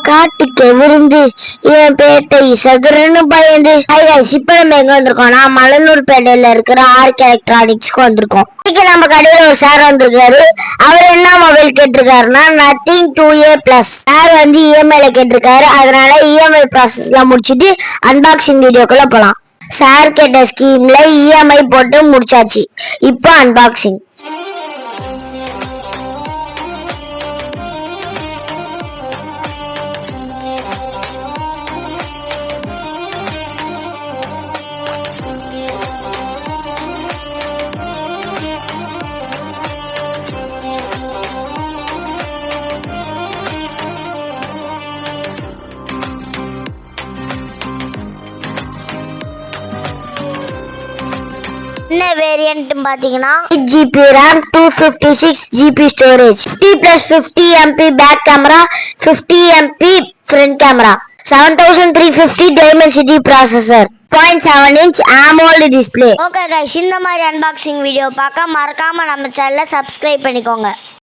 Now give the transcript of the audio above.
காட்டுக்கு விருந்து இவன் பேட்டை சதுரன்னு பயந்து. இப்ப நம்ம எங்க வந்திருக்கோம்னா மலனூர் பேட்டையில இருக்கிற ஆர்க் எலக்ட்ரானிக்ஸ்க்கு வந்திருக்கோம். இன்னைக்கு நம்ம கடையில ஒரு சார் வந்திருக்காரு. அவர் என்ன மொபைல் கேட்டிருக்காருன்னா நத்திங் 2A+. சார் வந்து இஎம்ஐல கேட்டிருக்காரு. அதனால இஎம்ஐ ப்ராசஸ் எல்லாம் முடிச்சுட்டு அன்பாக்சிங் வீடியோக்குள்ள போலாம். சார் கேட்ட ஸ்கீம்ல இஎம்ஐ போட்டு முடிச்சாச்சு. இப்போ அன்பாக்சிங். என்ன வேரியன்ட் பாத்தீங்கன்னா 8GB RAM 256GB storage 50+50MP back camera 50MP front camera 7350 dimensity processor 0.7 inch AMOLED display. Okay guys, இந்த மாதிரி அன்பாக்சிங் வீடியோ பார்க்க மறக்காம நம்ம சேனலை சப்ஸ்கிரைப் பண்ணிக்கோங்க.